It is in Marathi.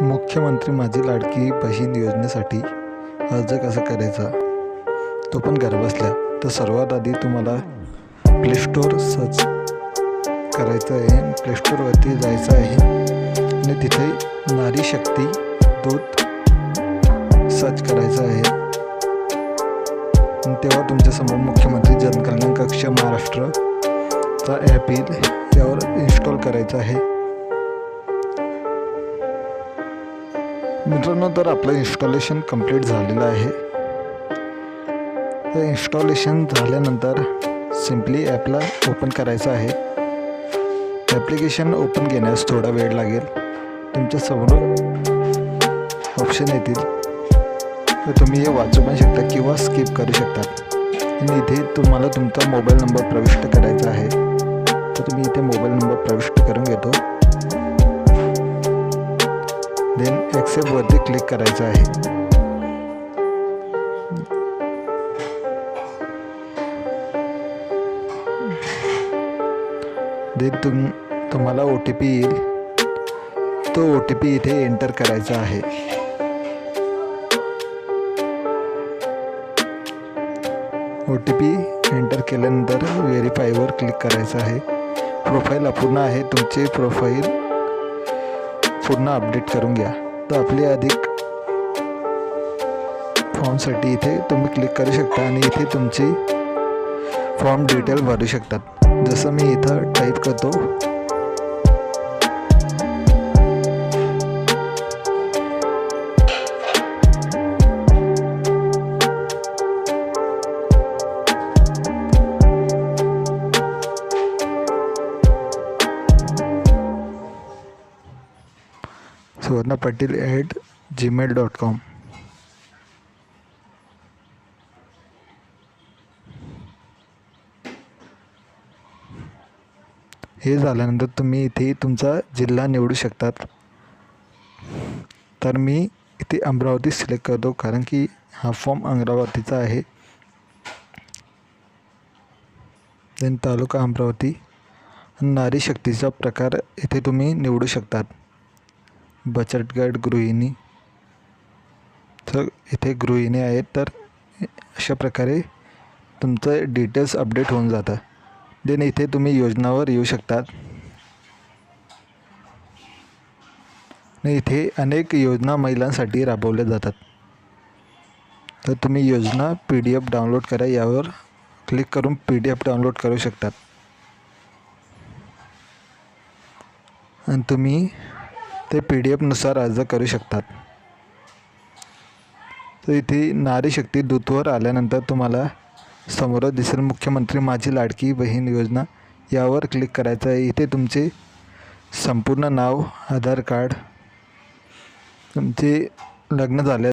मुख्यमंत्री माझी लाडकी बहीण योजनेसाठी अर्ज कसा करायचा तो पण घरबसल्या. तर सर्वात आधी तुम्हाला प्ले स्टोर सर्च करायचं आहे. प्ले स्टोरवरती जायचं आहे आणि तिथे नारी शक्ती दूत सर्च करायचं आहे. तेव्हा तुमच्यासमोर मुख्यमंत्री जनकल्याण कक्ष महाराष्ट्रचा ॲप येईल. यावर इन्स्टॉल करायचं आहे. मित्रांनो, तर आपलं इन्स्टॉलेशन कंप्लीट झालेलं आहे. तर इन्स्टॉलेशन झाल्यानंतर सिम्पली ॲपला ओपन करायचं आहे. ॲप्लिकेशन ओपन घेण्यास थोडा वेळ लागेल. तुमच्यासमोर ऑप्शन येतील, तर तुम्ही हे वाचू पण शकता किंवा स्किप करू शकता. आणि इथे तुम्हाला तुमचा मोबाईल नंबर प्रविष्ट करायचा आहे. तर तुम्ही इथे मोबाईल नंबर प्रविष्ट करून घेतो. देन ॲक्सेप्टवरती क्लिक करायचं आहे. देन तुम्हाला OTP येईल. तो OTP इथे एंटर करायचा आहे. OTP एंटर केल्यानंतर व्हेरीफायवर क्लिक करायचं आहे. प्रोफाईल अपूर्ण आहे, तुमचे प्रोफाईल पूर्ण अपडेट करून घ्या. तर आपले अधिक फॉर्मसाठी इथे तुम्ही क्लिक करू शकता आणि इथे तुमची फॉर्म डिटेल भरू शकतात. जसं मी इथं टाईप करतो. suvarnapatil@gmail.com. हे झाल्यानंतर तुम्ही इथे तुमचा जिल्हा निवडू शकतात. तर मी इथे अमरावती सिलेक्ट करतो, कारण की हा फॉर्म अमरावतीचा आहे. देन तालुका अमरावती. नारी शक्तीचा प्रकार इथे तुम्ही निवडू शकतात. बचत गट, गृहिणी. तर इथे गृहिणी आहेत. तर अशा प्रकारे तुमचं डिटेल्स अपडेट होऊन जातं. देन इथे तुम्ही योजनावर येऊ शकतात. आणि इथे अनेक योजना महिलांसाठी राबवल्या जातात. तर तुम्ही योजना PDF डाउनलोड करा. यावर क्लिक करून PDF डाउनलोड करू शकतात. आणि तुम्ही ते PDF नुसार अर्ज करू शकतात. तर इथे नारी शक्ती दूतवर आल्यानंतर तुम्हाला समोर दिसेल मुख्यमंत्री माझी लाडकी बहीण योजना. यावर क्लिक करायचं आहे. इथे तुमचे संपूर्ण नाव, आधार कार्ड, तुमचे लग्न झाले